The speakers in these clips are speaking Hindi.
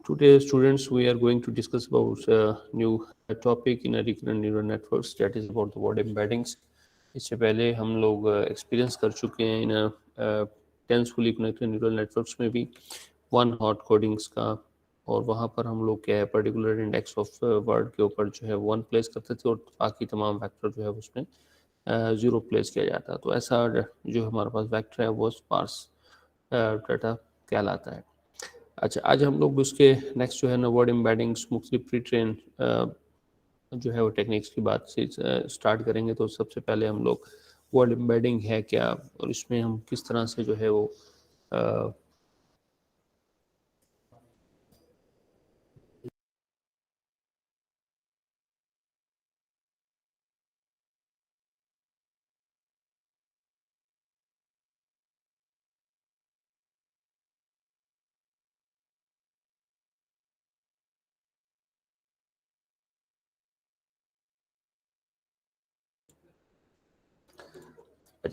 Today, students, we are going to discuss about a new topic in a recurrent neural networks, that is about the word embeddings. इससे पहले हम लोग एक्सपीरियंस कर चुके हैं इन टेंसफुली कनेक्टेड न्यूरल नेटवर्क्स में भी वन हॉट कोडिंग्स का, और वहाँ पर हम लोग क्या है पर्टिकुलर इंडेक्स ऑफ वर्ड के ऊपर जो है वन प्लेस करते थे और बाकी तमाम वेक्टर जो है उसमें ज़ीरो प्लेस किया जाता है। तो ऐसा जो हमारे पास वेक्टर है वो स्पार्स डाटा कहलाता है। अच्छा, आज हम लोग उसके नेक्स्ट जो है ना वर्ड एम्बेडिंग्स मुख्तलिफ प्री ट्रेन जो है वो टेक्निक्स की बात से स्टार्ट करेंगे। तो सबसे पहले हम लोग वर्ड एम्बेडिंग है क्या और इसमें हम किस तरह से जो है वो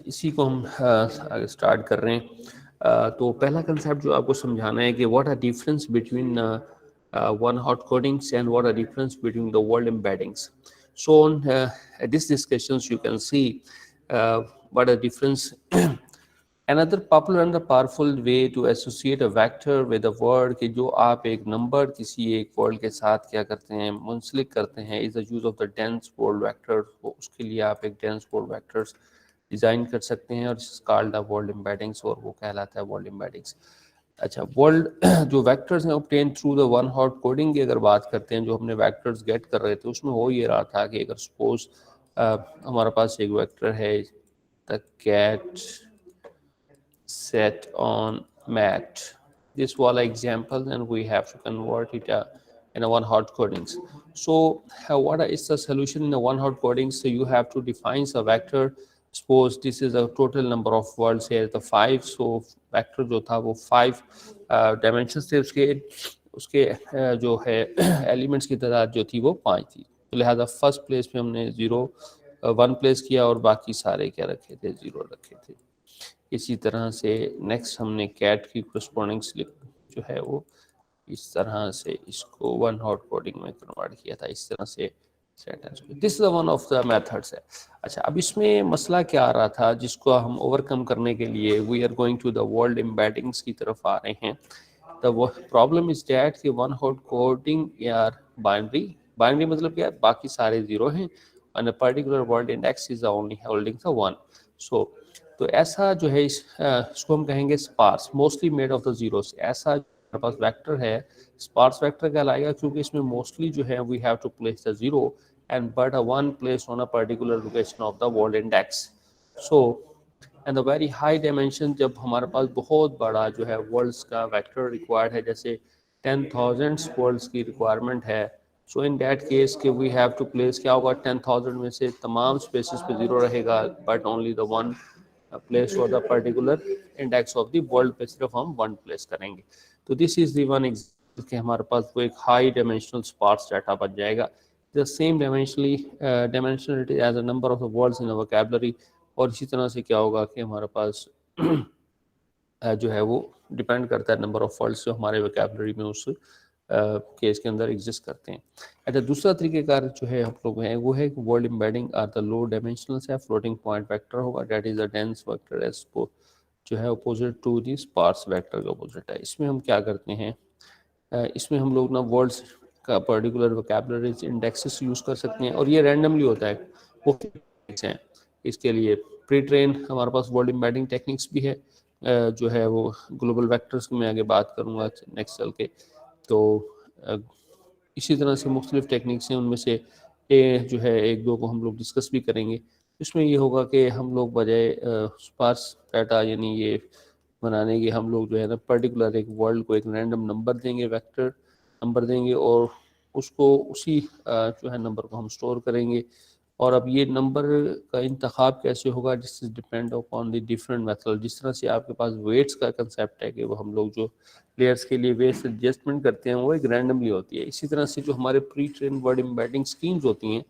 इसी को हम आगे स्टार्ट कर रहे हैं। तो पहला कंसेप्ट जो आपको समझाना है कि what are difference between one hot codings and what are difference between the world embeddings. So on these discussions you can see what are difference. Another popular and the powerful way to associate a vector with a word कि जो आप एक नंबर किसी एक वर्ड के साथ क्या करते हैं मुंसलिक करते हैं is the use of the dense world vector। उसके लिए आप एक dense world vectors डिज़ाइन कर सकते हैं और कॉल्ड द वर्ल्ड एम्बेडिंग्स, और वो कहलाता है वर्ल्ड एम्बेडिंग्स। अच्छा, वर्ल्ड जो वेक्टर्स हैं obtain through the one hot coding की अगर बात करते हैं, जो हमने वेक्टर्स गेट कर रहे थे उसमें हो ये रहा था कि अगर सपोज हमारे पास एक वेक्टर है the cat set on mat, this was an example and we have to convert it in a one hot codings. So what is the solution in a one hot codings? So you have to define a vector. Suppose this is a total number of words here the 5, so vector जो था वो 5 dimensions थे, उसके जो है एलिमेंट्स की तादाद जो थी वो 5 थी। तो लिहाजा फर्स्ट प्लेस में हमने 0 1 प्लेस किया और बाकी सारे क्या रखे थे 0 रखे थे। इसी तरह से नेक्स्ट हमने कैट की कोरस्पॉन्डिंग जो है वो इस तरह से इसको वन हॉट कोडिंग में कन्वर्ट किया था, इस तरह से this is one of the methods है। अच्छा, अब इसमें मसला क्या आ रहा था जिसको हम ओवरकम करने के लिए we are going to the world embeddings की तरफ आ रहे हैं। द प्रॉब्लम इज डैट कि वन हॉट कोडिंग यार बाइनरी बाइनरी मतलब क्या, बाकी सारे जीरो हैं and a particular word index is only holding the one. So तो ऐसा जो है इसको हम कहेंगे sparse, mostly made of the zeros. ऐसा हमारे पास वेक्टर है स्पार्स वेक्टर कहलाएगा क्योंकि इसमें मोस्टली जो है we have to place the zero and but a one place on a particular location of the world index. So and the very high dimension, जब हमारे पास बहुत बड़ा जो है वर्ल्ड्स का वेक्टर रिक्वायर्ड है, जैसे 10,000 वर्ल्ड्स की रिक्वायरमेंट है, सो इन दैट केस के वी हैव टू प्लेस क्या होगा 10,000 में से तमाम स्पेसिस पे जीरो रहेगा but only the one place for the particular index of the world पे सिर्फ हम वन प्लेस करेंगे। तो this is the one example कि हमारे पास वो एक हाई डायमेंशनल स्पार्स डाटा बन जाएगा। The same dimensionality as a number of the words in a vocabulary. और इसी तरह से क्या होगा कि हमारे पास जो है वो डिपेंड करता है नंबर ऑफ वर्ड्स जो हमारे वोकैबुलरी में उस केस के अंदर एग्जिस्ट करते हैं। अच्छा, दूसरा तरीक़ेकार जो है हम लोग हैं वो है कि world embedding are the low dimensional है, फ्लोटिंग पॉइंट वेक्टर होगा, that is a dense vector as जो है opposite to the sparse vector का अपोजिट है। इसमें हम क्या करते हैं, इसमें हम लोग ना वर्ड्स का पर्टिकुलर वोकैबुलरी इंडेक्सेस यूज़ कर सकते हैं और ये रैंडमली होता है, वो हैं। इसके लिए प्री ट्रेन हमारे पास वर्ल्ड एम्बेडिंग टेक्निक्स भी है, जो है वो ग्लोबल वेक्टर्स की मैं आगे बात करूँगा नेक्स्ट चल के। तो इसी तरह से मुख्तलिफ टेक्निक्स हैं, उनमें से जो है एक दो को हम लोग डिस्कस भी करेंगे। इसमें ये होगा कि हम लोग बजाय स्पार्स डाटा यानी ये बनाने के, हम लोग जो है ना पर्टिकुलर एक वर्ल्ड को एक रैंडम नंबर देंगे, वेक्टर नंबर देंगे और उसको उसी जो है नंबर को हम स्टोर करेंगे। और अब ये नंबर का इंतखाब कैसे होगा, this is depend upon the different method. जिस तरह से आपके पास वेट्स का कंसेप्ट है कि वो हम लोग जो प्लेयर्स के लिए वेट्स एडजस्टमेंट करते हैं वो एक रैंडमली होती है, इसी तरह से जो हमारे pre train word embedding schemes होती हैं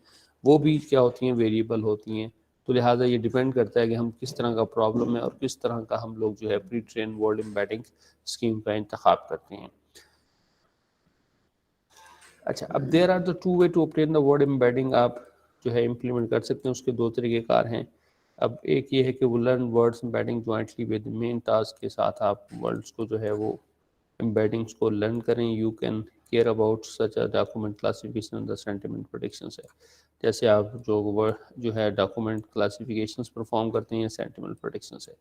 वो भी क्या होती हैं, वेरिएबल होती हैं। तो लिहाजा ये डिपेंड करता है कि हम किस तरह का प्रॉब्लम है और किस तरह का हम लोग जो है pre train word embedding scheme का इंतखाब करते हैं। अच्छा, अब there are the two way to obtain the word embedding, आप जो है इम्प्लीमेंट कर सकते हैं, उसके दो तरीक़ेकार हैं। अब एक ये है कि वो learn words embedding jointly with main task के साथ आप वर्ड्स को जो है वो एम्बेडिंग्स को लर्न करें। You can care about such a document classification and the sentiment predictions है, जैसे आप जो है डॉक्यूमेंट क्लासिफिकेशंस परफॉर्म करते हैं, सेंटिमेंट प्रेडिक्शंस है।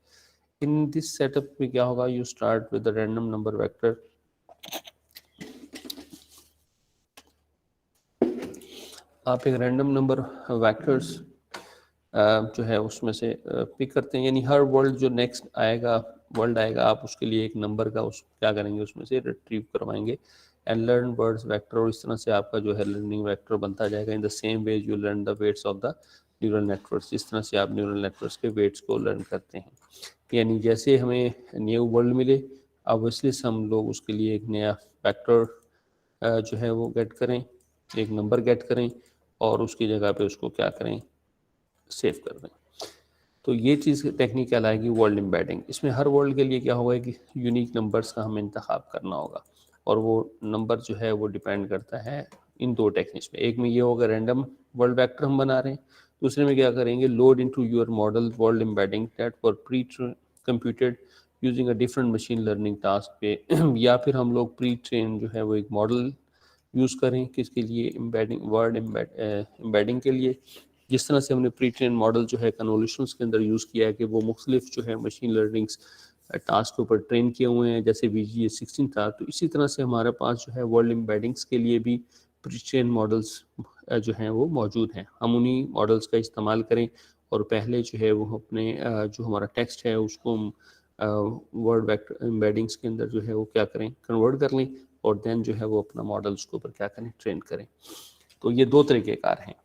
इन दिस सेटअप में क्या होगा, you start with the random number vector. आप एक रैंडम नंबर वेक्टर्स जो है उसमें से पिक करते हैं, यानी हर वर्ल्ड जो नेक्स्ट आएगा वर्ल्ड आएगा, आप उसके लिए एक नंबर का उस क्या करेंगे उसमें से रिट्रीव करवाएंगे एंड लर्न वर्ड्स वेक्टर, और इस तरह से आपका जो है लर्निंग वेक्टर बनता जाएगा। In the same way you learn the weights of the neural networks, इस तरह से आप न्यूरल नेटवर्क्स के वेट्स को लर्न करते हैं। यानी जैसे हमें न्यू वर्ल्ड मिले, ऑब्वियसली हम लोग उसके लिए एक नया वेक्टर जो है वो गेट करें, एक नंबर गेट करें और उसकी जगह पे उसको क्या करें, सेव कर दें। तो ये चीज़ टेक्निक कहलाएगी वर्ल्ड एम्बेडिंग। इसमें हर वर्ल्ड के लिए क्या होगा कि यूनिक नंबर्स का हमें इंतखाब करना होगा, और वो नंबर जो है वो डिपेंड करता है इन दो टेक्निक्स में। एक में ये होगा रैंडम वर्ल्ड वेक्टर हम बना रहे हैं, दूसरे में क्या करेंगे, load into your model world embedding that for pre computed using a different machine learning task पे या फिर हम लोग प्री ट्रेन जो है वो एक मॉडल यूज़ करें किसके लिए, एम्बेडिंग वर्ड एम्बेडिंग के लिए। जिस तरह से हमने प्री ट्रेन मॉडल जो है कन्वोल्यूशंस के अंदर यूज़ किया है कि वो मुख्तलिफ जो है मशीन लर्निंग्स टास्क के ऊपर ट्रेन किए हुए हैं, जैसे VGA16 था, तो इसी तरह से हमारे पास जो है वर्ल्ड एम्बेडिंग्स के लिए भी प्री ट्रेन मॉडल्स जो हैं वो मौजूद हैं। हम उन्हीं मॉडल्स का इस्तेमाल करें और पहले जो है वो अपने जो हमारा टेक्स्ट है उसको वर्ड वेक्टर एम्बेडिंग्स के अंदर जो है वो क्या करें, कन्वर्ट कर लें, और देन जो है वो अपना मॉडल उसके ऊपर क्या करें, ट्रेन करें। तो ये दो तरीक़ेकार हैं।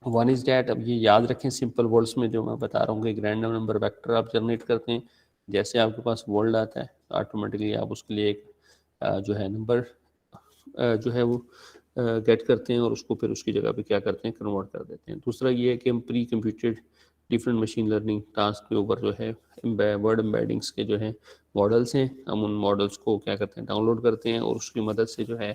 वन इज़ डैट, अब ये याद रखें सिंपल वर्ड्स में जो मैं बता रहा हूँ कि एक रैंडम नंबर वेक्टर आप जनरेट करते हैं, जैसे आपके पास वर्ल्ड आता है तो ऑटोमेटिकली आप उसके लिए एक जो है नंबर जो है वो गेट करते हैं और उसको फिर उसकी जगह पे क्या करते हैं, कन्वर्ट कर देते हैं। दूसरा ये है कि हम pre computed different machine learning task के ऊपर जो है वर्ड एम्बेडिंग्स के जो है मॉडल्स हैं, हम उन मॉडल्स को क्या करते हैं, डाउनलोड करते हैं और उसकी मदद से जो है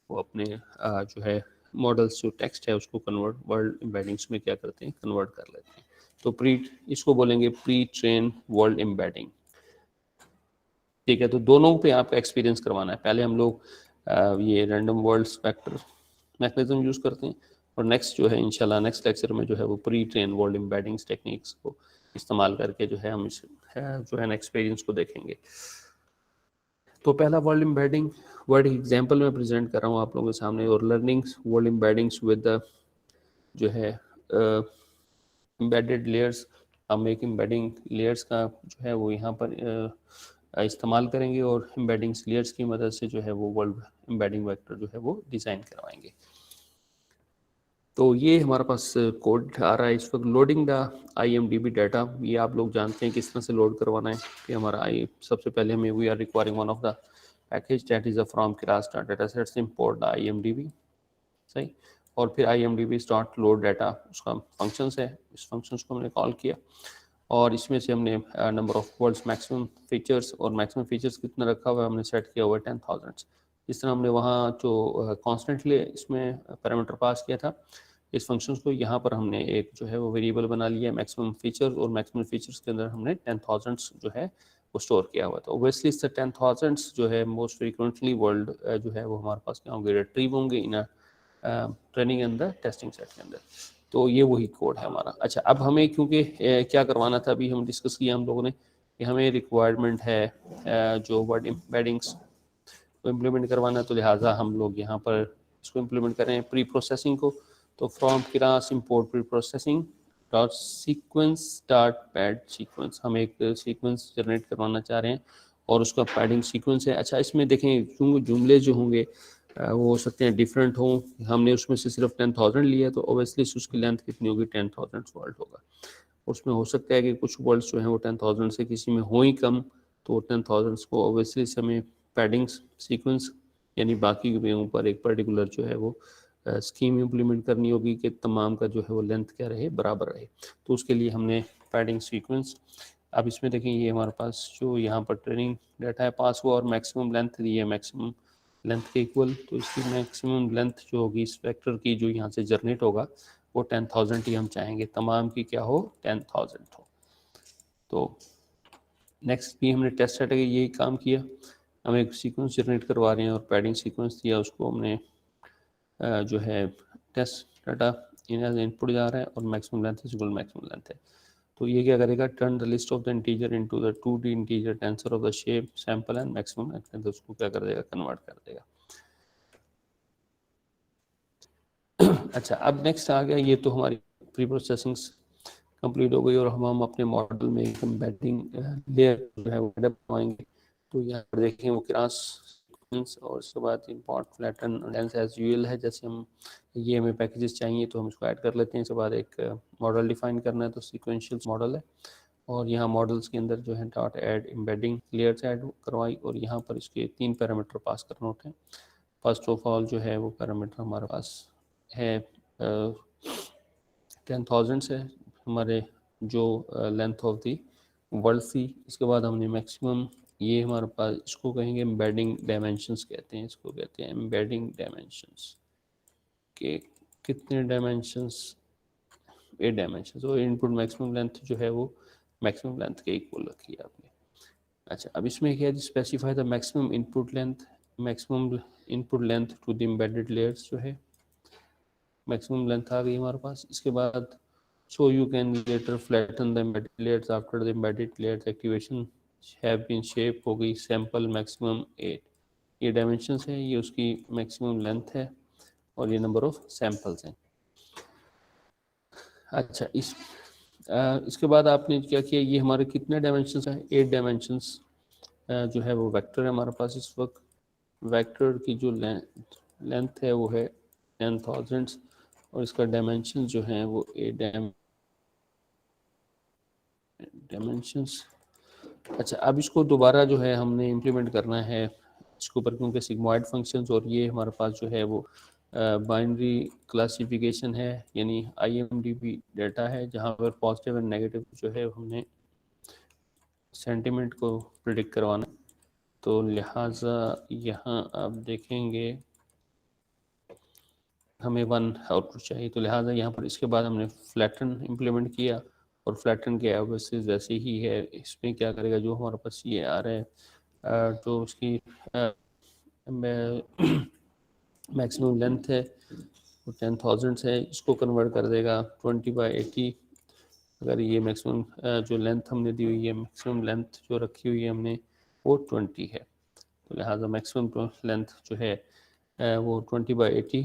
वो अपने जो है मॉडल्स जो टेक्स्ट है उसको कन्वर्ट वर्ल्ड एम्बेडिंग्स में क्या करते हैं, कन्वर्ट कर लेते हैं। तो इसको बोलेंगे प्री ट्रेन वर्ल्ड एम्बेडिंग। ठीक है, तो दोनों पे आपका एक्सपीरियंस करवाना है। पहले हम लोग ये random worlds vector mechanism use करते हैं, और नेक्स्ट जो है इंशाल्लाह नेक्स्ट लेक्चर में जो है वो pre train world embeddings techniques को इस्तेमाल करके जो है हम इस जो है ना एक्सपीरियंस को देखेंगे। तो पहला वर्ल्ड एम्बेडिंग वर्ड एग्जांपल में प्रेजेंट कर रहा हूँ आप लोगों के सामने, और learnings world embeddings with the जो है एम्बेडेड लेयर्स। हम एक एम्बेडिंग लेयर्स का जो है वो यहाँ पर इस्तेमाल करेंगे और एम्बेडिंग्स लेयर्स की मदद से जो है वो वर्ल्ड एम्बेडिंग वेक्टर जो है वो डिज़ाइन करवाएंगे। तो ये हमारे पास कोड आ रहा है इस वक्त। लोडिंग द IMDb डाटा, ये आप लोग जानते हैं किस तरह से लोड करवाना है कि हमारा सबसे पहले हमें we are requiring one of the package that is a from class data sets import the IMDb, सही, और फिर IMDb स्टार्ट लोड डाटा उसका फंक्शंस है, इस फंक्शंस को हमने कॉल किया और इसमें से हमने number of words maximum features, और मैक्सिमम फीचर्स कितना रखा हुआ है हमने सेट किया हुआ है 10,000। इस तरह हमने वहाँ जो कॉन्स्टेंटली इसमें पैरामीटर पास किया था इस फंक्शंस को, यहाँ पर हमने एक जो है वो वेरिएबल बना लिया मैक्सिमम फीचर्स, और मैक्सिमम फीचर्स के अंदर हमने 10,000 जो है वो स्टोर किया हुआ था। ओबियसली इससे 10,000 जो है मोस्ट फ्रीक्वेंटली वर्ल्ड जो है वो हमारे पास क्या होंगे, रिट्रीव होंगे इन ट्रेनिंग अंदर टेस्टिंग सेट के अंदर। तो ये वही कोड है हमारा। अच्छा, अब हमें क्योंकि क्या करवाना था, अभी हम डिस्कस किया हम लोगों ने कि हमें रिक्वायरमेंट है जो वर्ड एम्बेडिंग्स को इम्प्लीमेंट करवाना, तो लिहाजा हम लोग यहाँ पर इसको इम्प्लीमेंट करें प्री प्रोसेसिंग को। तो from class import pre processing dot sequence dot pad sequence, हम एक सीक्वेंस जनरेट करवाना चाह रहे हैं और उसका पैडिंग सीक्वेंस है। अच्छा, इसमें देखें जुमले जो होंगे वो हो सकते हैं डिफरेंट हों, हमने उसमें से सिर्फ 10,000 लिया तो ओबियसली उसकी लेंथ कितनी होगी, 10,000 वर्ड होगा। उसमें हो सकता है कि कुछ वर्ड्स जो हैं वो 10,000 से किसी में हो ही कम, तो 10,000 को ओबियसली हमें पैडिंग सीक्वेंस यानी बाकी के ऊपर एक पर्टिकुलर जो है वो स्कीम इम्प्लीमेंट करनी होगी कि तमाम का जो है वो लेंथ क्या रहे, बराबर रहे। तो उसके लिए हमने पैडिंग सीक्वेंस, अब इसमें देखें ये हमारे पास जो यहाँ पर ट्रेनिंग डाटा है पास हुआ और मैक्सिमम लेंथ दी है मैक्सिमम लेंथ के इक्वल, तो इसकी मैक्सिमम लेंथ जो होगी इस वेक्टर की जो यहाँ से जनरेट होगा वो 10,000 ही हम चाहेंगे, तमाम की क्या हो 10,000 हो। तो नेक्स्ट भी हमने टेस्ट सेट के यही काम किया, हम एक सीक्वेंस जनरेट करवा रहे हैं और पैडिंग सीक्वेंस दिया, उसको हमने जो है test data in as input जा रहा है और maximum length is equal maximum length है। तो ये क्या करेगा, turn the list of the integer into the 2D integer tensor of the shape sample and maximum length, तो उसको क्या कर देगा, कन्वर्ट कर देगा। अच्छा, अब नेक्स्ट आ गया, ये तो हमारी प्री प्रोसेसिंग कंप्लीट हो गई और हम अपने मॉडल में एक एम्बेडिंग लेयर जो है वो बनाएंगे। तो यहाँ पर देखें वो क्रॉस सीक्वेंस और उसके बाद import flatten lens as UL है, जैसे हम ये हमें पैकेजेस चाहिए तो हम इसको ऐड कर लेते हैं। इसके बाद एक मॉडल डिफाइन करना है, तो सीक्वेंशियल मॉडल है और यहाँ मॉडल्स के अंदर जो है dot add embedding layers add करवाई और यहाँ पर इसके 3 पैरामीटर पास करने होते हैं। फर्स्ट ऑफ ऑल जो है वो पैरामीटर हमारे पास है 10,000 से हमारे जो लेंथ ऑफ दी वर्ल्ड थी। इसके बाद हमने मैक्सिमम, ये हमारे पास इसको कहेंगे एम्बेडिंग डायमेंशंस कहते हैं, इसको कहते हैं एम्बेडिंग डायमेंशंस के कितने डायमेंशंस, 8 डायमेंशंस, और इनपुट मैक्सिमम लेंथ जो है वो मैक्सिमम लेंथ के इक्वल रखी है आपने। अच्छा, अब इसमें क्या है, specify the maximum input length, maximum input length to the embedded layers जो है मैक्सिमम लेंथ आ गई हमारे पास। इसके बाद so you can later flatten the embedded layers after the embedded layers activation have been shape हो गई sample maximum 8, ये dimensions है, ये उसकी maximum length है और ये number of samples हैं। अच्छा, इसके बाद आपने क्या किया, ये हमारे कितने डायमेंशंस हैं, 8 डायमेंशंस जो है वो वेक्टर है हमारे पास इस वक्त। वेक्टर की जो लेंथ है वो है 10,000 और इसका डायमेंशन जो है वो 8 डायमेंशंस। अच्छा, अब इसको दोबारा जो है हमने इम्प्लीमेंट करना है इसके ऊपर, क्योंकि सिग्मॉइड फंक्शंस और ये हमारे पास जो है वो बाइनरी क्लासिफिकेशन है, यानी IMDP डाटा है जहाँ पर पॉजिटिव एंड नेगेटिव जो है हमने सेंटीमेंट को प्रिडिक्ट करवाना। तो लिहाजा यहाँ आप देखेंगे हमें 1 आउटपुट चाहिए, तो लिहाजा यहाँ पर इसके बाद हमने फ्लैटन इम्प्लीमेंट किया और फ्लैटन के एवरेज वैसे ही है। इसमें क्या करेगा, जो हमारे पास ये आ रहा है तो उसकी मैक्सिमम लेंथ है वो 10,000 है, इसको कन्वर्ट कर देगा 20/80। अगर ये मैक्सिमम जो लेंथ हमने दी हुई है, मैक्सिमम लेंथ जो रखी हुई है हमने वो 20 है, तो लिहाजा मैक्सिमम लेंथ जो है वो 20/80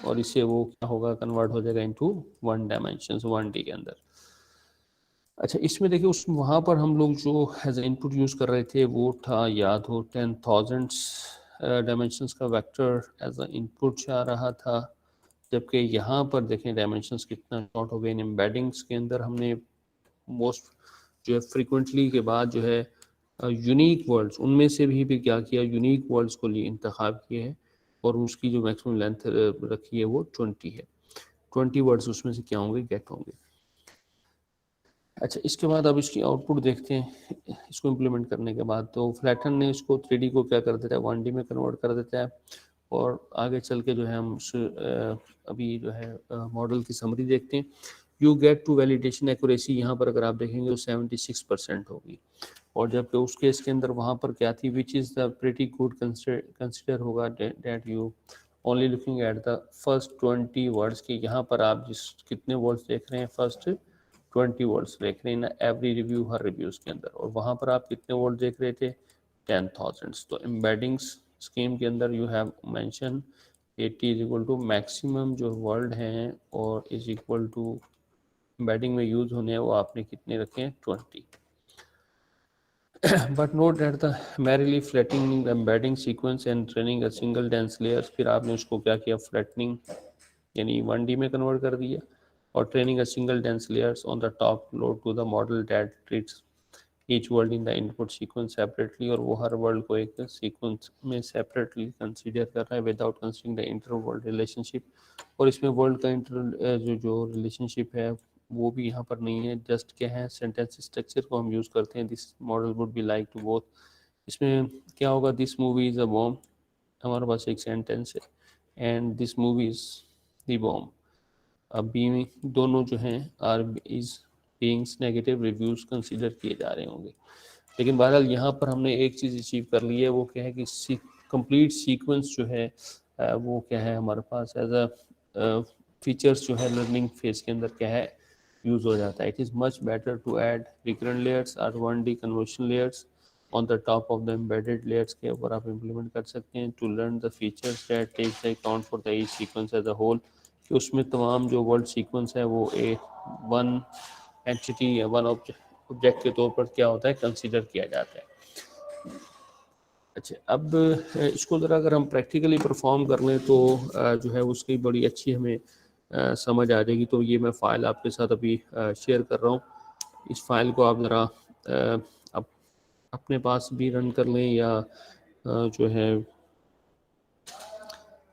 और इससे वो क्या होगा, कन्वर्ट हो जाएगा इनटू 1 डायमेंशन 1D के अंदर। अच्छा, इसमें देखिए उस वहाँ पर हम लोग जो एज इनपुट यूज़ कर रहे थे वो था, याद हो 10,000 डायमेंशंस का वेक्टर एज अ इनपुट जा रहा था, जबकि यहाँ पर देखें डायमेंशंस कितना शॉर्ट हो गए। इन एम्बेडिंग्स के अंदर हमने मोस्ट जो है फ्रीक्वेंटली के बाद जो है यूनिक वर्ड्स, उनमें से भी क्या किया, यूनिक वर्ड्स को लिए इंतखाब किए हैं और उसकी जो मैक्सिमम लेंथ रखी है वो 20 है। 20 वर्ड्स उसमें से क्या होंगे, गेट होंगे। अच्छा, इसके बाद अब इसकी आउटपुट देखते हैं इसको इम्प्लीमेंट करने के बाद। तो फ्लैटन ने इसको 3D को क्या कर देता है, 1D में कन्वर्ट कर देता है और आगे चल के जो है हम अभी जो है मॉडल की समरी देखते हैं। You get to validation accuracy, यहाँ पर अगर आप देखेंगे तो 76% होगी, और जबकि उस केस के अंदर वहाँ पर क्या थी, which is the pretty good consider होगा that you only looking at the first 20 words की। यहाँ पर आप जिस कितने वर्ड्स देख रहे हैं, फर्स्ट 20 वर्ड्स देख रहे हैं ना एवरी रिव्यू, हर रिव्यूज़ के अंदर, और वहाँ पर आप कितने वर्ड देख रहे थे, 10,000। तो एम्बेडिंग्स स्कीम के अंदर you have mention 80 is equal to maximum जो वर्ड हैं और इज इक्वल टू एम्बेडिंग में यूज होने हैं वो आपने कितने रखे हैं, 20। But note that the merely flattening embedding sequence and training a single dense layers, फिर आपने उसको क्या किया, फ्लैटनिंग यानी 1D में कन्वर्ट कर दिया और training a single dense layers on the top load to the model that treats each word in the input sequence separately, और वो हर वर्ड को एक सीक्वेंस में सेपरेटली कंसीडर कर रहा है without considering the inter word relationship. और इसमें वर्ड का इंटर जो रिलेशनशिप है वो भी यहाँ पर नहीं है, जस्ट क्या है, सेंटेंस स्ट्रक्चर को हम यूज़ करते हैं, this model would be like to both. इसमें क्या होगा, this movie is a bomb हमारे पास एक सेंटेंस है, and this movie is the bomb. अब बी दोनों जो हैं are is beings negative reviews consider किए जा रहे होंगे। लेकिन बहरहाल यहाँ पर हमने एक चीज़ अचीव कर ली है, वो क्या है कि कंप्लीट सीक्वेंस जो है वो क्या है हमारे पास एज अ फीचर्स जो है लर्निंग फेज के अंदर क्या है यूज़ हो जाता है। It is much better to add recurrent layers और 1D conversion layers on the top of the embedded layers के ऊपर आप इम्प्लीमेंट कर सकते हैं to learn the features that takes the account for the each sequence as a whole, कि उसमें तमाम जो वर्ड सीक्वेंस है वो वन एंटिटी या वन ऑब्जेक्ट के तौर पर क्या होता है कंसीडर किया जाता है। अच्छा, अब इसको ज़रा अगर हम प्रैक्टिकली परफॉर्म कर लें तो जो है उसकी बड़ी अच्छी हमें समझ आ जाएगी। तो ये मैं फ़ाइल आपके साथ अभी शेयर कर रहा हूँ। इस फाइल को आप ज़रा अप, अपने पास भी रन कर लें या जो है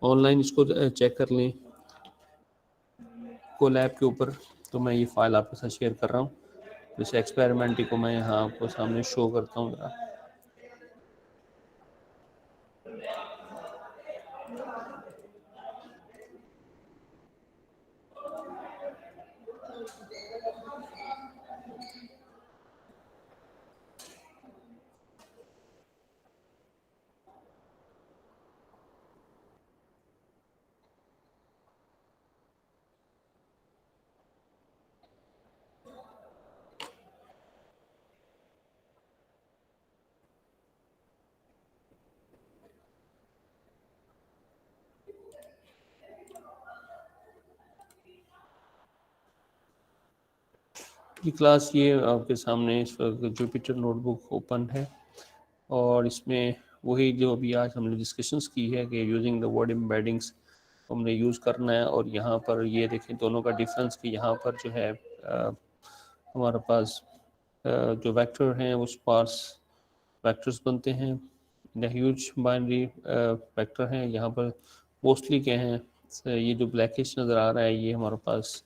ऑनलाइन इसको चेक कर लें कोलैब के ऊपर। तो मैं ये फ़ाइल आपके साथ शेयर कर रहा हूँ। इस एक्सपेरिमेंट को मैं यहाँ आपको सामने शो करता हूँ ज़रा। ये क्लास ये आपके सामने इस वक्त जुपिटर नोटबुक ओपन है और इसमें वही जो अभी आज हमने डिस्कशंस की है कि यूजिंग द वर्ड एम्बेडिंग्स हमने यूज़ करना है। और यहाँ पर ये देखें दोनों का डिफरेंस कि यहाँ पर जो है हमारे पास जो वेक्टर हैं वो स्पार्स वेक्टर्स बनते हैं। ह्यूज बाइनरी वेक्टर हैं। यहाँ पर मोस्टली क्या हैं, ये जो ब्लैकिश नज़र आ रहा है ये हमारे पास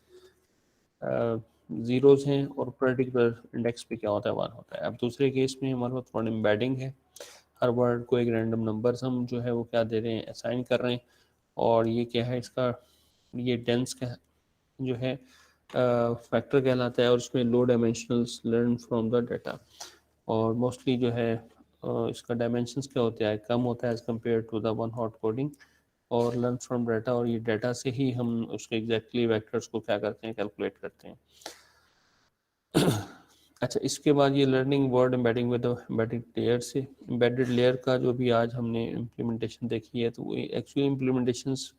ज़ीरोज़ हैं और पर्टिकुलर इंडेक्स पे क्या होता है 1 होता है। अब दूसरे केस में हमारे पास वर्ड एम्बेडिंग है। हर वर्ड को एक रैंडम नंबर हम जो है वो क्या दे रहे हैं असाइन कर रहे हैं। और ये क्या है इसका ये डेंस का जो है फैक्टर कहलाता है और उसमें लो डायमेंशनल्स लर्न फ्रॉम द डाटा। और मोस्टली जो है इसका डायमेंशंस क्या होता है कम होता है as compare to the one hot coding और लर्न फ्रॉम डाटा। और ये डाटा से ही हम उसके एग्जैक्टली वेक्टर्स को क्या करते हैं कैलकुलेट करते हैं। अच्छा, इसके बाद ये learning word embedding with embedded layer से एम्बेडेड लेयर का जो भी आज हमने इम्प्लीमेंटेशन देखी है तो एक्चुअली इम्प्लीमेंटेशंस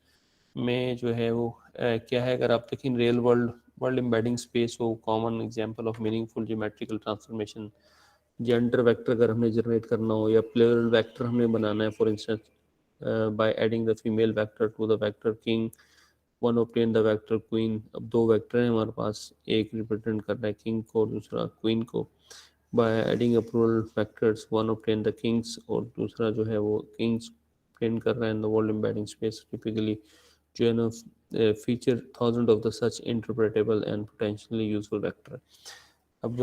में जो है वो क्या है, अगर आप देखें real world world embedding space हो common example of meaningful geometrical transformation gender vector अगर हमने जनरेट करना हो या प्लूरल वेक्टर हमने बनाना है for instance by adding the female vector to the vector king one obtain the vector queen. अब दो वेक्टर हैं हमारे पास, एक रिप्रेजेंट कर रहा है किंग को और दूसरा क्वीन को। By adding a plural vectors one obtain the kings और दूसरा जो है वो किंग्स प्रिंट कर रहा है in the world embedding space typically जो है ना feature thousand of the such interpretable and potentially useful vector. अब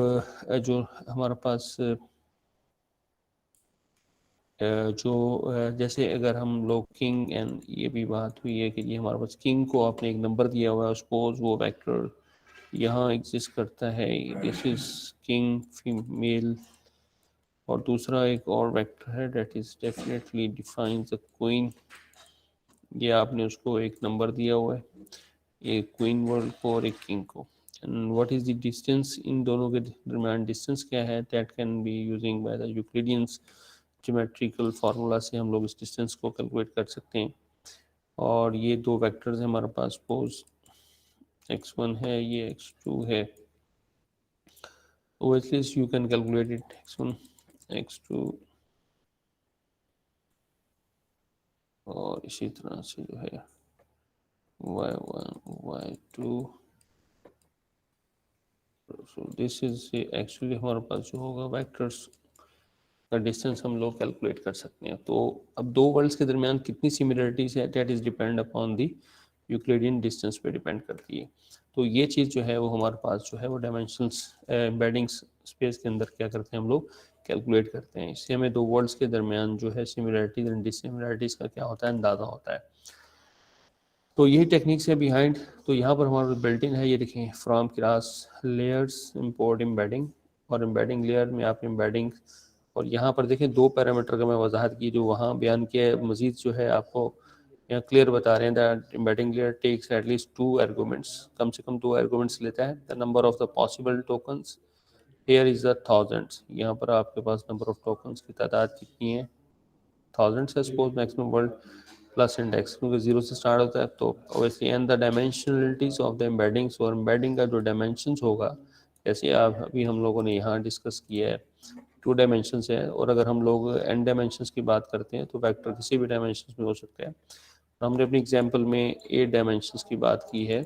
जो हमारे पास जो जैसे अगर हम लोग किंग एंड ये भी बात हुई है कि ये हमारे पास किंग को आपने एक नंबर दिया हुआ है, सपोज वो वेक्टर यहाँ एग्जिस्ट करता है, दिस इज किंग फीमेल। और दूसरा एक और वेक्टर है that is definitely defines the queen, ये आपने उसको एक नंबर दिया हुआ है, एक क्वीन वर्ड को और एक किंग को। And what is the distance, इन दोनों के दरमियान डिस्टेंस क्या है, that can be using by the Euclideans geometrical formula से हम लोग इस डिस्टेंस को कैलकुलेट कर सकते हैं। और ये दो वेक्टर्स हैं हमारे पास, सपोज x1 है ये x2 है, तो at least you can calculate it x1 x2 और इसी तरह से जो है y1 y2। So this is actually हमारे पास जो होगा वेक्टर्स का डिस्टेंस हम लोग कैलकुलेट कर सकते हैं। तो अब दो वर्ल्ड्स के दरमियान कितनी सिमिलरिटीज है that is depend upon the Euclidean distance पे डिपेंड करती है। तो ये चीज़ जो है वो हमारे पास जो है वो डायमेंशंस एम्बेडिंग्स स्पेस के अंदर क्या करते हैं हम लोग कैलकुलेट करते हैं। इससे हमें दो वर्ड्स के दरमियान जो है सिमिलरिटीज एंड डिसिमिलरिटीज का क्या होता है, अंदाज़ा होता है। तो यही टेक्निक्स है बिहाइंड। तो यहाँ पर हमारा बिल्ट इन है, ये देखें, from class layers import embedding, और एम्बेडिंग लेयर में आप एम्बेडिंग, और यहाँ पर देखें दो पैरामीटर का मैं वजाहत की जो वहाँ बयान किया है, मजीद जो है आपको यहाँ क्लियर बता रहे हैं that embedding layer takes at least 2 arguments, कम से कम 2 आर्गूमेंट्स लेता है। The number of the possible tokens here is the thousands, यहाँ पर आपके पास नंबर ऑफ टोकन्स की तादाद कितनी है, थाउजेंड्स है suppose, maximum world plus index, क्योंकि जीरो से स्टार्ट होता है। तो obviously and the dimensionalities of the embeddings, और एम्बेडिंग का जो डायमेंशंस होगा, जैसे आप अभी हम लोगों ने यहाँ डिस्कस किया है 2 डायमेंशंस है, और अगर हम लोग n डायमेंशंस की बात करते हैं तो वेक्टर किसी भी डायमेंशंस में हो सकते हैं। तो हमने अपनी एग्जांपल में 8 डायमेंशंस की बात की है,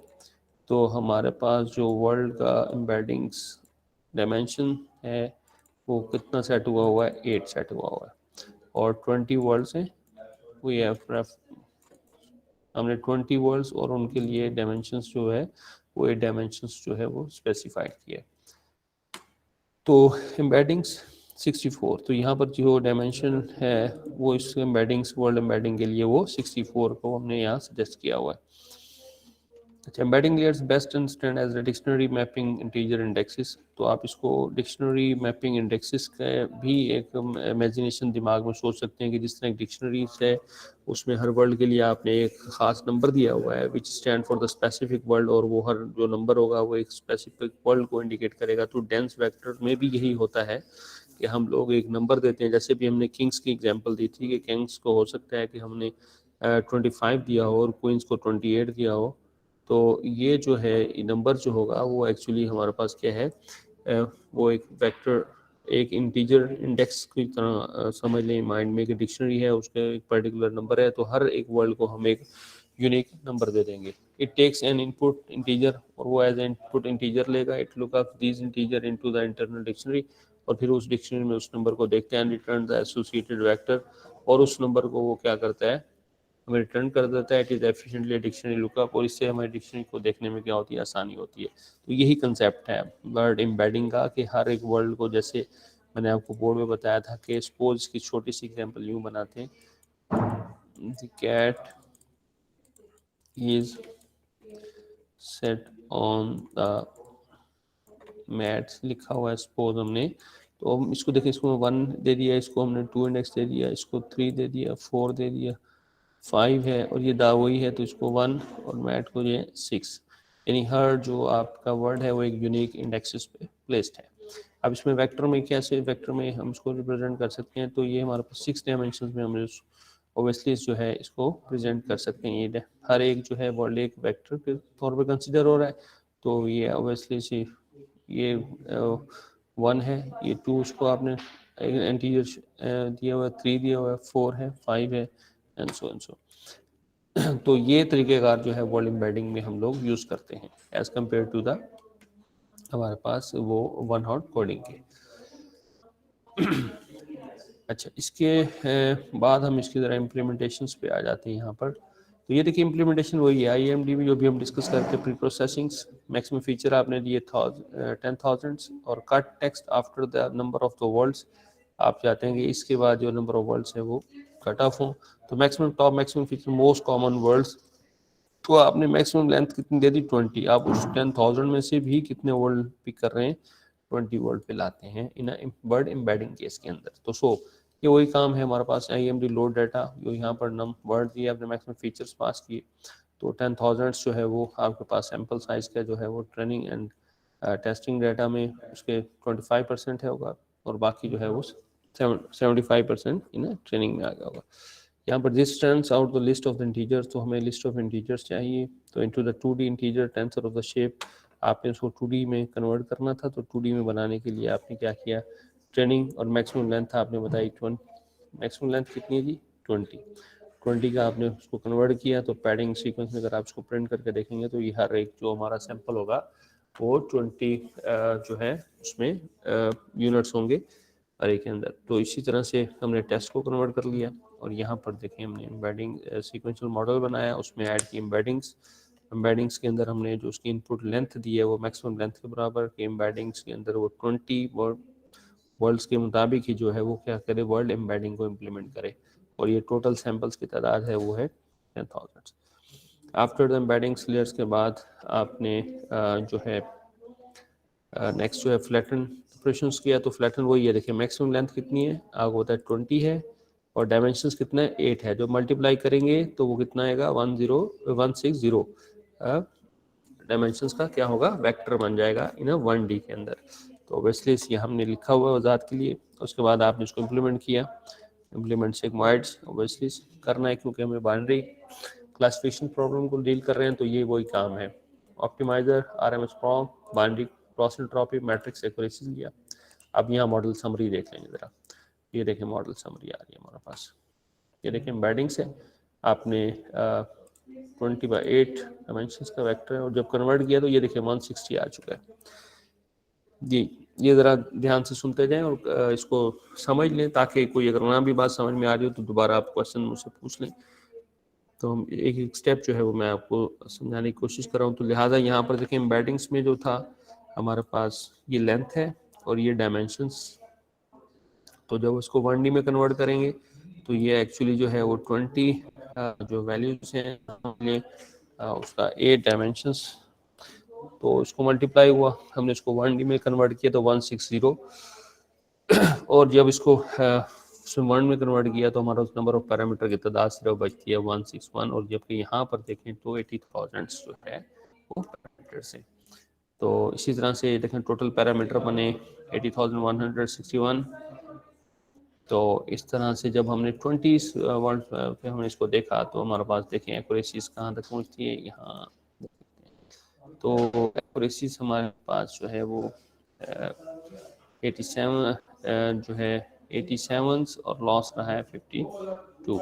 तो हमारे पास जो वर्ल्ड का एम्बेडिंग्स डायमेंशन है वो कितना सेट हुआ है, 8 सेट हुआ है, और 20 वर्ल्ड्स हैं, वी हैव, हमने 20 वर्ल्ड्स और उनके लिए डायमेंशंस जो है वो 8 डायमेंशंस जो है वो स्पेसिफाइड किया है। तो एम्बेडिंग्स 64, तो यहाँ पर जो डायमेंशन है वो इस एम्बेडिंग्स, वर्ल्ड एम्बेडिंग के लिए वो 64 को हमने यहाँ सजेस्ट किया हुआ है। अच्छा, embedding layers best understand as the dictionary mapping integer indexes, तो आप इसको डिक्शनरी मैपिंग इंडेक्सेस का भी एक इमेजिनेशन दिमाग में सोच सकते हैं कि जिस तरह एक डिक्शनरीज है उसमें हर वर्ल्ड के लिए आपने एक ख़ास नंबर दिया हुआ है विच stand for the specific world, और वो हर जो नंबर होगा वो एक स्पेसिफिक वर्ल्ड को इंडिकेट करेगा। तो डेंस वेक्टर में भी यही होता है कि हम लोग एक नंबर देते हैं, जैसे भी हमने किंग्स की एग्जांपल दी थी कि किंग्स को हो सकता है कि हमने 25 दिया हो और क्वींस को 28 दिया हो, तो ये जो है नंबर जो होगा वो एक्चुअली हमारे पास क्या है, वो एक वेक्टर, एक इंटीजर इंडेक्स की तरह समझ लें माइंड में कि डिक्शनरी है, उसका एक पर्टिकुलर नंबर है, तो हर एक वर्ड को हम एक यूनिक नंबर दे देंगे। It takes an input integer, और वो एज इनपुट इंटीजर लेगा, it look up this integer into the internal dictionary, और फिर उस डिक्शनरी में उस नंबर को देखते हैं, रिटर्न द एसोसिएटेड वेक्टर, और उस नंबर को वो क्या करता है, हमें रिटर्न कर देता है। It is efficiently dictionary lookup, और इससे हमारी डिक्शनरी को देखने में क्या होती है, आसानी होती है। तो यही कंसेप्ट है वर्ड एम्बेडिंग का कि हर एक वर्ड को, जैसे मैंने आपको बोर्ड में बताया था कि सपोज की छोटी सी एग्जांपल यूँ बनाते हैं, the cat is set on the mats लिखा हुआ है सपोज हमने, तो हम इसको देखें, इसको 1 दे दिया, इसको हमने 2 इंडेक्स दे दिया, इसको 3 दे दिया, 4 दे दिया, 5 है, और ये दा वही है तो इसको 1, और मैट को ये 6, यानी हर जो आपका वर्ड है वो एक यूनिक इंडेक्सेस पे प्लेस्ड है। अब इसमें वेक्टर में कैसे, वेक्टर में हम इसको रिप्रेजेंट कर सकते हैं, तो ये हमारे पास 6 डायमेंशन में हम ओबियसली जो है इसको प्रेजेंट कर सकते हैं। ये हर एक जो है वर्ड एक वेक्टर के तौर पर कंसिडर हो रहा है, तो ये ओबियसली सी ये 1 है, ये 2 उसको आपने इंटीजर दिया हुआ है, 3 दिया हुआ है, 4 है, 5 है, एंड सो एंड सो। तो ये तरीक़ेकार जो है वर्ड एम्बेडिंग में हम लोग यूज़ करते हैं एज़ कम्पेयर टू द हमारे पास वो वन हॉट कोडिंग के। अच्छा, इसके बाद हम इसकी ज़रा इम्प्लीमेंटेशंस पे आ जाते हैं यहाँ पर। तो ये देखिए इम्प्लीमेंटेशन वही है IMD में जो भी हम डिस्कस करते हैं, प्री प्रोसेसिंग्स, मैक्सिमम फीचर आपने दिए 10,000 और cut text after the number of the words, आप चाहते हैं कि इसके बाद जो नंबर ऑफ वर्ड्स है वो कट ऑफ हो। तो maximum top maximum feature most common words, तो आपने मैक्सिमम लेंथ कितनी दे दी 20, आप उस 10,000 में से भी कितने वर्ड पिक कर रहे हैं, 20 वर्ड पे लाते हैं इन वर्ड एम्बेडिंग केस के अंदर। तो ये वही काम है हमारे पास IMD लोड डाटा, जो यहाँ पर नम वर्ड दिए, आपने मैक्सिमम फीचर्स पास किए, तो 10,000 जो है वो आपके पास सैम्पल साइज का जो है वो ट्रेनिंग एंड टेस्टिंग डाटा में उसके 25% है होगा, और बाकी जो है वो 75% इन ट्रेनिंग में आ गया होगा। यहाँ पर this turns out the list of the integers, तो हमें लिस्ट ऑफ इंटीजर्स चाहिए, तो into the 2D integer tensor of the shape, आपने उसको 2D में कन्वर्ट करना था, तो 2D में बनाने के लिए आपने क्या किया, ट्रेनिंग, और मैक्सिमम लेंथ आपने बताई 20, मैक्सिमम लेंथ कितनी है जी 20 का आपने उसको कन्वर्ट किया। तो पैडिंग सीक्वेंस में अगर आप उसको प्रिंट करके देखेंगे तो ये हर एक जो हमारा सैंपल होगा वो 20 जो है उसमें यूनिट्स होंगे अरे के अंदर। तो इसी तरह से हमने टेस्ट को कन्वर्ट कर लिया, और यहाँ पर देखें हमने एम्बेडिंग सीक्वेंशियल मॉडल बनाया, उसमें ऐड की एम्बेडिंग्स, एम्बेडिंग्स के अंदर हमने जो उसकी इनपुट लेंथ दी है वो मैक्सिमम लेंथ के बराबर, कि एम्बेडिंग्स के अंदर वो 20 वर्ड्स के मुताबिक ही जो है वो क्या करे, वर्ड एम्बेडिंग को इम्प्लीमेंट करे, और ये टोटल सैम्पल्स की तादाद है वो है 10,000। आफ्टर द एम्बेडिंग्स लेयर्स के बाद आपने जो है नेक्स्ट जो है फ्लैटन ऑपरेशन किया, तो फ्लैटन वही है, देखिए मैक्सिमम लेंथ कितनी है आपको पता है 20 है, और डायमेंशंस कितना है 8 है, जो मल्टीप्लाई करेंगे तो वो कितना आएगा 160 डायमेंशंस का क्या होगा, वेक्टर बन जाएगा इन 1D के अंदर। तो ऑब्वियसली ये हमने लिखा हुआ है वजात के लिए। उसके बाद आपने इसको इम्प्लीमेंट किया, इम्प्लीमेंट सिग्मॉइड्स ऑब्वियसली करना है क्योंकि हमें बाइनरी क्लासिफिकेशन प्रॉब्लम को डील कर रहे हैं, तो ये वही काम है। Optimiser, RMS form, binary cross entropy, matrix accuracy लिया। अब यहाँ मॉडल समरी देख लेंगे ज़रा। ये देखें मॉडल समरी आ रही है हमारे पास, ये देखें एम्बेडिंग से आपने 20/8 डायमेंशंस का वेक्टर है, और जब कन्वर्ट किया तो ये देखिए 160 आ चुका है जी। ये ज़रा ध्यान से सुनते जाएं और इसको समझ लें, ताकि कोई अगर ना भी बात समझ में आ रही हो तो दोबारा आप क्वेश्चन मुझसे पूछ लें। तो हम एक एक स्टेप जो है वो मैं आपको समझाने की कोशिश कर रहा हूँ। तो लिहाजा यहाँ पर देखिए एम्बेडिंग्स में जो था हमारे पास ये लेंथ है और ये डायमेंशंस, तो जब उसको 1D में कन्वर्ट करेंगे तो ये एक्चुअली जो है वो 20 जो वैल्यूज हैं हमने उसका 8 डायमेंशंस, तो इसको मल्टीप्लाई हुआ, हमने इसको 1D में कन्वर्ट किया तो 160, और जब इसको वन में कन्वर्ट किया तो हमारा उस नंबर ऑफ पैरामीटर की तादाद सिर्फ बचती है 161, और जबकि यहाँ पर देखें तो 80,000 जो है वो पैरामीटर से। तो इसी तरह से देखें टोटल पैरामीटर बने 80,161। तो इस तरह से जब हमने 20 वर्ड पे हमने इसको देखा तो हमारे पास देखें एक्यूरेसीज कहाँ तक पहुँचती है, यहाँ। तो एक्यूरेसीज हमारे पास जो है वो 87 जो है 87 और लॉस रहा है 52।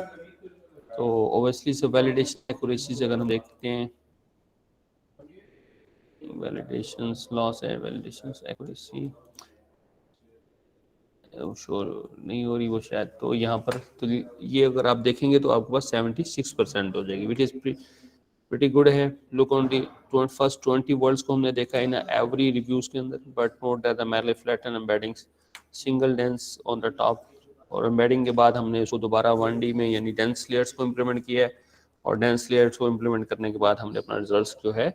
तो ओबियसली से वैलिडेशन एक्यूरेसीज अगर हम देखते हैं, वैलिडेशंस लॉस है, वैलिडेशंस एक्यूरेसी श्योर नहीं हो रही वो शायद, तो यहाँ पर तो ये अगर आप देखेंगे तो आपके पास 76% हो जाएगी, विच इज़ प्रीटी गुड है। Look on the first 20 words को हमने देखा है ना एवरी रिव्यूज के अंदर, बट नोट दैट द मैले flatten embeddings single dense on the top, और एम्बेडिंग के बाद हमने उसको दोबारा 1D में यानी डेंस लेयर्स को इम्प्लीमेंट किया है, और डेंस लेयर्स को इम्प्लीमेंट करने के बाद हमने अपना रिजल्ट जो है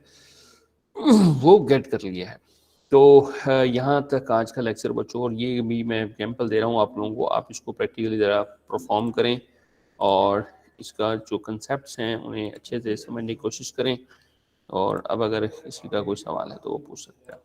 वो गेट कर लिया है। तो यहाँ तक आज का लेक्चर बच्चों, और ये भी मैं एग्जाम्पल दे रहा हूँ आप लोगों को, आप इसको प्रैक्टिकली ज़रा परफॉर्म करें और इसका जो कंसेप्ट्स हैं उन्हें अच्छे से समझने की कोशिश करें। और अब अगर किसी का कोई सवाल है तो वो पूछ सकते हैं।